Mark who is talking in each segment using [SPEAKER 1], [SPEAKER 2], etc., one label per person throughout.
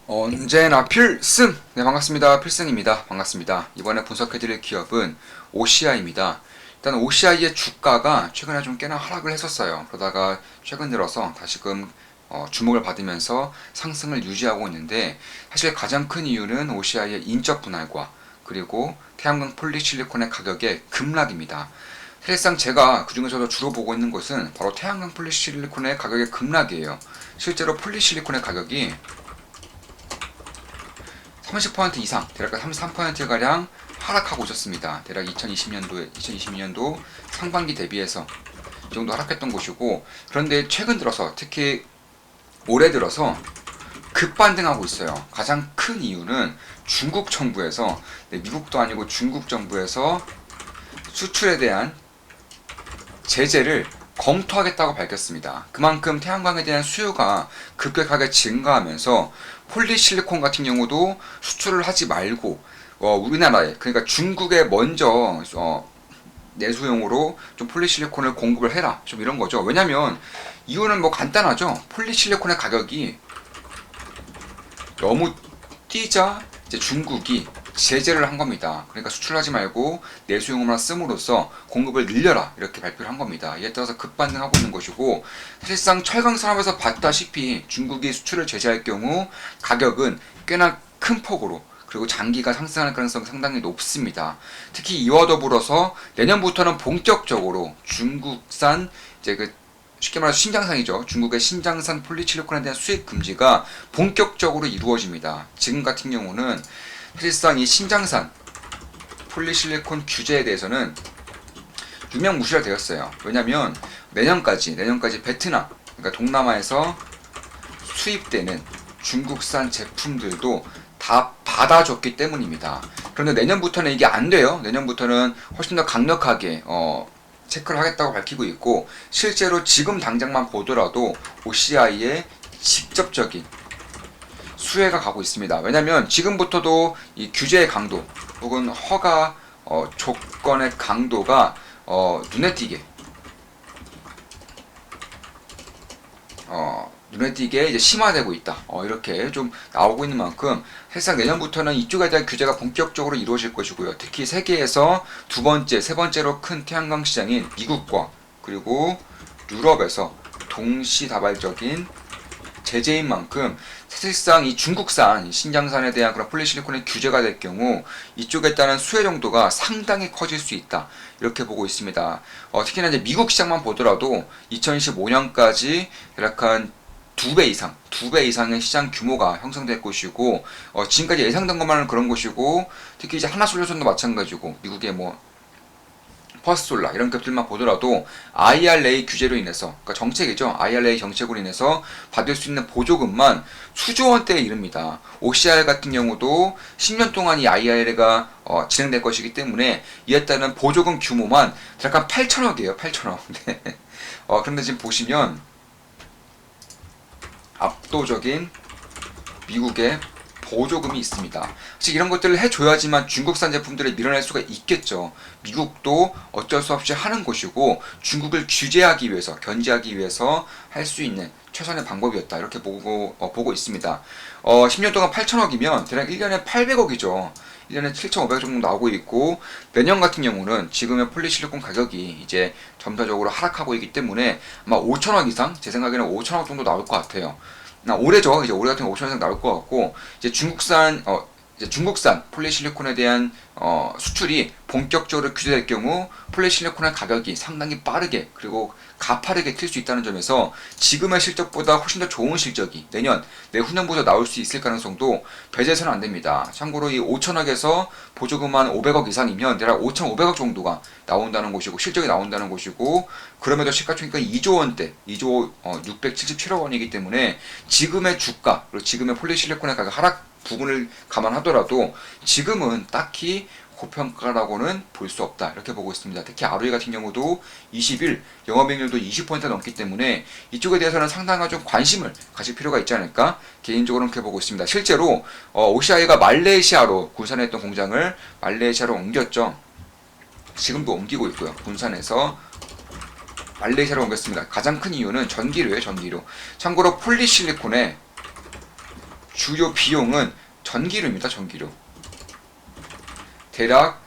[SPEAKER 1] 언제나 필승! 네, 반갑습니다. 필승입니다. 반갑습니다. 이번에 분석해드릴 기업은 OCI입니다. 일단 OCI의 주가가 최근에 좀 꽤나 하락을 했었어요. 그러다가 최근 들어서 다시금 주목을 받으면서 상승을 유지하고 있는데, 사실 가장 큰 이유는 OCI의 인적 분할과 그리고 태양광 폴리실리콘의 가격의 급락입니다. 사실상 제가 그중에서도 주로 보고 있는 것은 바로 태양광 폴리실리콘의 가격의 급락이에요. 실제로 폴리실리콘의 가격이 30% 이상, 대략 33%가량 하락하고 있었습니다. 대략 2022년도 상반기 대비해서 이 정도 하락했던 곳이고, 그런데 최근 들어서, 특히 올해 들어서 급반등하고 있어요. 가장 큰 이유는 중국 정부에서, 미국도 아니고 중국 정부에서 수출에 대한 제재를 검토하겠다고 밝혔습니다. 그만큼 태양광에 대한 수요가 급격하게 증가하면서 폴리실리콘 같은 경우도 수출을 하지 말고 우리나라에, 그러니까 중국에 먼저 내수용으로 좀 폴리실리콘을 공급을 해라, 좀 이런 거죠. 왜냐면 이유는 뭐 간단하죠. 폴리실리콘의 가격이 너무 뛰자 이제 중국이 제재를 한 겁니다. 그러니까 수출하지 말고 내수용으로만 씀으로써 공급을 늘려라, 이렇게 발표를 한 겁니다. 이에 따라서 급반등하고 있는 것이고, 사실상 철강 산업에서 봤다시피 중국이 수출을 제재할 경우 가격은 꽤나 큰 폭으로, 그리고 장기가 상승할 가능성이 상당히 높습니다. 특히 이와 더불어서 내년부터는 본격적으로 중국산, 이제 쉽게 말해서 신장산이죠. 중국의 신장산 폴리실리콘에 대한 수입 금지가 본격적으로 이루어집니다. 지금 같은 경우는 사실상 이 신장산 폴리실리콘 규제에 대해서는 유명무실화 되었어요. 왜냐면 내년까지 베트남, 그러니까 동남아에서 수입되는 중국산 제품들도 다 받아줬기 때문입니다. 그런데 내년부터는 이게 안 돼요. 내년부터는 훨씬 더 강력하게 체크를 하겠다고 밝히고 있고, 실제로 지금 당장만 보더라도 OCI의 직접적인 수혜가 가고 있습니다. 왜냐면 지금부터도 이 규제의 강도 혹은 허가 조건의 강도가 눈에 띄게 이제 심화되고 있다. 이렇게 좀 나오고 있는 만큼 사실상 내년부터는 이쪽에 대한 규제가 본격적으로 이루어질 것이고요. 특히 세계에서 두 번째, 세 번째로 큰 태양광 시장인 미국과 그리고 유럽에서 동시다발적인 제재인 만큼 사실상 이 중국산 신장산에 대한 그런 폴리실리콘의 규제가 될 경우 이쪽에 따른 수혜 정도가 상당히 커질 수 있다, 이렇게 보고 있습니다. 특히나 이제 미국 시장만 보더라도 2025년까지 대략 한 2배 이상의 시장 규모가 형성될 것이고, 지금까지 예상된 것만은 그런 것이고, 특히 이제 하나솔루션도 마찬가지고, 미국의 뭐 퍼스솔라 이런 값들만 보더라도 IRA 규제로 인해서, 그러니까 정책이죠. IRA 정책으로 인해서 받을 수 있는 보조금만 수조 원대에 이릅니다. OCR 같은 경우도 10년 동안 이 IRA가 진행될 것이기 때문에 이에 따른 보조금 규모만 약간 8천억이에요. 8천억. 네. 그런데 지금 보시면 압도적인 미국의 보조금이 있습니다. 사실 이런 것들을 해줘야지만 중국산 제품들을 밀어낼 수가 있겠죠. 미국도 어쩔 수 없이 하는 것이고, 중국을 규제하기 위해서, 견제하기 위해서 할 수 있는 최선의 방법이었다, 이렇게 보고 있습니다. 10년 동안 8천억이면 대략 1년에 800억이죠. 1년에 7,500억 정도 나오고 있고, 내년 같은 경우는 지금의 폴리실리콘 가격이 이제 점차적으로 하락하고 있기 때문에 아마 5천억 이상, 제 생각에는 5천억 정도 나올 것 같아요. 올해죠. 이제 올해 같은 경우 5천억 이상 나올 것 같고, 이제 중국산 폴리실리콘에 대한 수출이 본격적으로 규제될 경우 폴리실리콘의 가격이 상당히 빠르게 그리고 가파르게 튈 수 있다는 점에서 지금의 실적보다 훨씬 더 좋은 실적이 내후년부터 나올 수 있을 가능성도 배제해서는 안 됩니다. 참고로 이 5천억에서 보조금만 500억 이상이면 대략 5,500억 정도가 나온다는 것이고, 실적이 나온다는 것이고, 그럼에도 시가총액가 2조 원대, 2조 677억 원이기 때문에 지금의 주가 그리고 지금의 폴리실리콘의 가격 하락 부분을 감안하더라도 지금은 딱히 고평가라고는 볼 수 없다, 이렇게 보고 있습니다. 특히 ROE 같은 경우도 21, 영업이익률도 20% 넘기 때문에 이쪽에 대해서는 상당한 좀 관심을 가질 필요가 있지 않을까, 개인적으로는 그렇게 보고 있습니다. 실제로 OCI가 말레이시아로 군산했던 공장을 말레이시아로 옮겼죠. 지금도 옮기고 있고요. 군산에서 말레이시아로 옮겼습니다. 가장 큰 이유는 전기료예요. 전기료. 참고로 폴리실리콘의 주요 비용은 전기료입니다. 전기료. 대략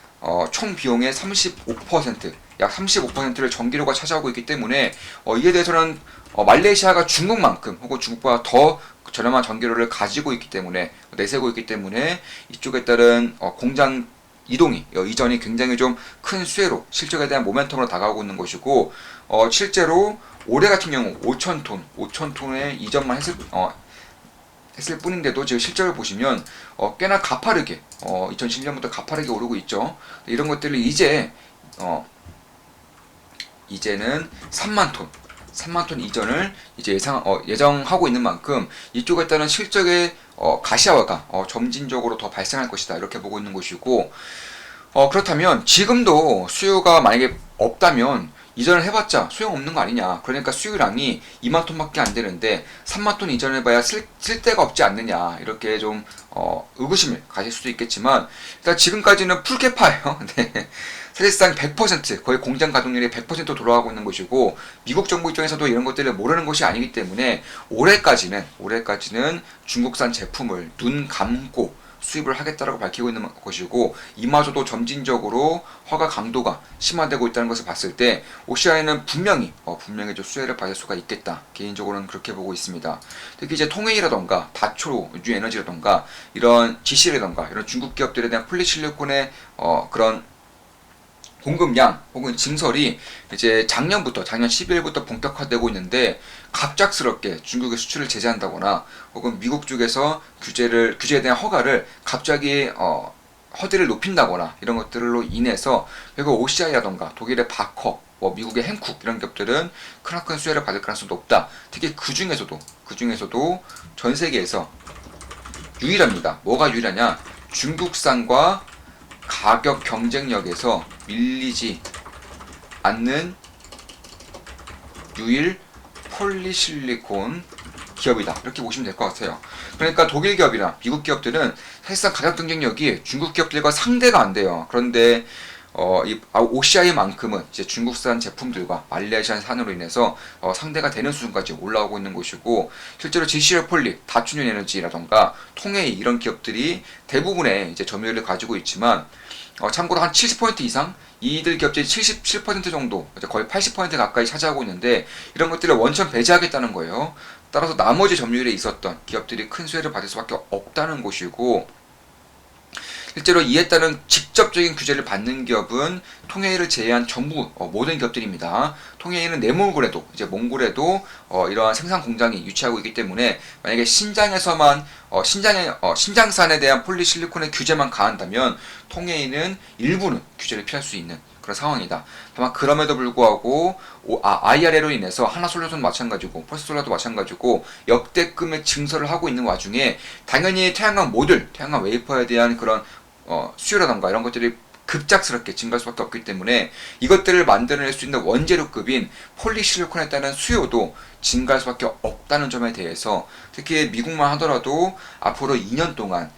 [SPEAKER 1] 총 비용의 35%, 약 35%를 전기료가 차지하고 있기 때문에 이에 대해서는 말레이시아가 중국만큼 혹은 중국보다 더 저렴한 전기료를 가지고 있기 때문에 내세우고 있기 때문에 이쪽에 따른 공장 이전이 굉장히 좀 큰 수혜로 실적에 대한 모멘텀으로 다가오고 있는 것이고 실제로 올해 같은 경우 5,000톤의 이전만 했을 뿐인데도 지금 실적을 보시면 꽤나 가파르게 2010년부터 가파르게 오르고 있죠. 이런 것들을 이제는 3만 톤 이전을 이제 예정하고 있는 만큼 이쪽에 따른 실적의 가시화가 점진적으로 더 발생할 것이다 이렇게 보고 있는 것이고 그렇다면 지금도 수요가 만약에 없다면 이전을 해봤자 소용없는 거 아니냐. 그러니까 수요량이 2만 톤밖에 안 되는데 3만 톤 이전을 해봐야 쓸 데가 없지 않느냐. 이렇게 좀 의구심을 가질 수도 있겠지만 일단 지금까지는 풀캐파예요. 네. 사실상 100% 거의 공장 가동률이 100% 돌아가고 있는 것이고 미국 정부 입장에서도 이런 것들을 모르는 것이 아니기 때문에 올해까지는 중국산 제품을 눈 감고 수입을 하겠다라고 밝히고 있는 것이고 이마저도 점진적으로 허가 강도가 심화되고 있다는 것을 봤을 때 OCI는 분명히 좀 수혜를 받을 수가 있겠다. 개인적으로는 그렇게 보고 있습니다. 특히 이제 통웨이라던가 다초 뉴에너지라던가 이런 GC라던가 이런 중국 기업들에 대한 폴리실리콘의 그런 공급량 혹은 증설이 이제 작년 12일부터 본격화되고 있는데 갑작스럽게 중국의 수출을 제재한다거나 혹은 미국 쪽에서 규제에 대한 허가를 갑자기 허들을 높인다거나 이런 것들로 인해서 결국 OCI라던가 독일의 바커 미국의 햄쿡 이런 기업들은 크나큰 수혜를 받을 가능성도 없다. 특히 그 중에서도 전 세계에서 유일합니다. 뭐가 유일하냐? 중국산과 가격 경쟁력에서 밀리지 않는 유일 폴리실리콘 기업이다. 이렇게 보시면 될 것 같아요. 그러니까 독일 기업이나 미국 기업들은 사실상 가격 경쟁력이 중국 기업들과 상대가 안 돼요. 그런데 이 OCI만큼은 이제 중국산 제품들과 말레이시아산으로 인해서 상대가 되는 수준까지 올라오고 있는 것이고 실제로 GCL 폴리, 다춘유 에너지라던가 통웨이 이런 기업들이 대부분의 이제 점유율을 가지고 있지만 참고로 한 70% 이상 이들 기업들이 77% 정도 거의 80% 가까이 차지하고 있는데 이런 것들을 원천 배제하겠다는 거예요. 따라서 나머지 점유율에 있었던 기업들이 큰 수혜를 받을 수밖에 없다는 것이고 실제로 이에 따른 직접적인 규제를 받는 기업은 통웨이를 제외한 전부 모든 기업들입니다. 통웨이는 내몽골에도 이러한 생산 공장이 유치하고 있기 때문에 만약에 신장에서만 신장산에 대한 폴리실리콘의 규제만 가한다면 통웨이는 일부는 규제를 피할 수 있는 그런 상황이다. 다만 그럼에도 불구하고 IRA로 인해서 하나솔루션도 마찬가지고 퍼스솔라도 마찬가지고 역대급의 증설을 하고 있는 와중에 당연히 태양광 모듈, 태양광 웨이퍼에 대한 그런 수요라던가 이런 것들이 급작스럽게 증가할 수밖에 없기 때문에 이것들을 만들어낼 수 있는 원재료급인 폴리실리콘에 따른 수요도 증가할 수밖에 없다는 점에 대해서 특히 미국만 하더라도 앞으로 2년 동안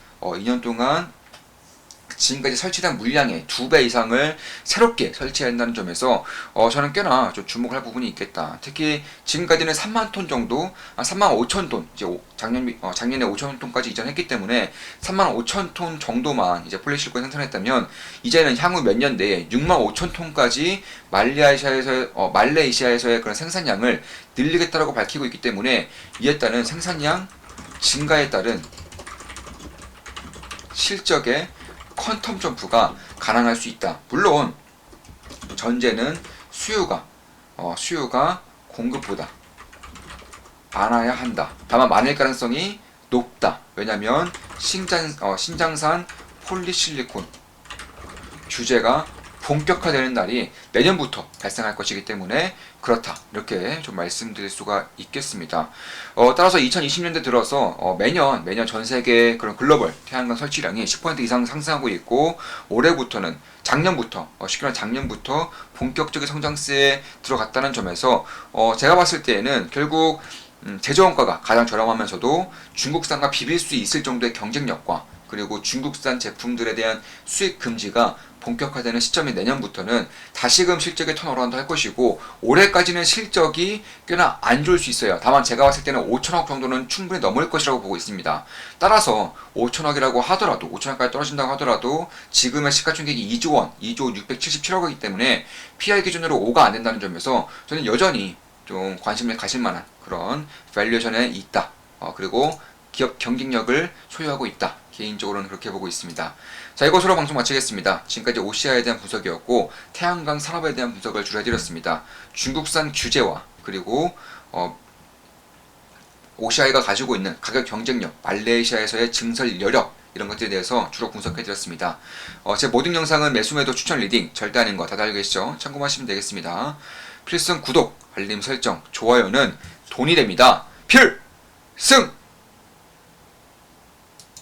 [SPEAKER 1] 지금까지 설치된 물량의 2배 이상을 새롭게 설치해야 한다는 점에서 저는 꽤나 좀 주목할 부분이 있겠다. 특히 지금까지는 3만 톤 정도, 3만 5천 톤, 이제 작년에 5천 톤까지 이전했기 때문에 3만 5천 톤 정도만 이제 폴리실리콘 생산했다면 이제는 향후 몇 년 내에 6만 5천 톤까지 말레이시아에서의 그런 생산량을 늘리겠다라고 밝히고 있기 때문에 이에 따른 생산량 증가에 따른 실적의 퀀텀 점프가 가능할 수 있다. 물론 전제는 수요가 공급보다 많아야 한다. 다만 많을 가능성이 높다. 왜냐하면 신장산 폴리실리콘 규제가 본격화되는 날이 내년부터 발생할 것이기 때문에 그렇다. 이렇게 좀 말씀드릴 수가 있겠습니다. 따라서 2020년대 들어서 매년 전 세계 그런 글로벌 태양광 설치량이 10% 이상 상승하고 있고 작년부터 본격적인 성장세에 들어갔다는 점에서 제가 봤을 때에는 결국 제조원가가 가장 저렴하면서도 중국산과 비빌 수 있을 정도의 경쟁력과 그리고 중국산 제품들에 대한 수입 금지가 본격화되는 시점인 내년부터는 다시금 실적의 턴어라운드 할 것이고 올해까지는 실적이 꽤나 안 좋을 수 있어요. 다만 제가 봤을 때는 5천억 정도는 충분히 넘을 것이라고 보고 있습니다. 따라서 5천억이라고 하더라도 5천억까지 떨어진다고 하더라도 지금의 시가총액이 2조 원, 2조 677억이기 때문에 PI 기준으로 5가 안 된다는 점에서 저는 여전히 좀 관심을 가실 만한 그런 밸류에이션에 있다. 그리고 기업 경쟁력을 소유하고 있다. 개인적으로는 그렇게 보고 있습니다. 자, 이것으로 방송 마치겠습니다. 지금까지 OCI에 대한 분석이었고 태양광 산업에 대한 분석을 주로 해드렸습니다. 중국산 규제와 그리고 OCI가 가지고 있는 가격 경쟁력, 말레이시아에서의 증설 여력 이런 것들에 대해서 주로 분석해드렸습니다. 제 모든 영상은 매수매도 추천 리딩 절대 아닌 거 다들 알고 계시죠? 참고하시면 되겠습니다. 필승 구독, 알림 설정, 좋아요는 돈이 됩니다. 필승!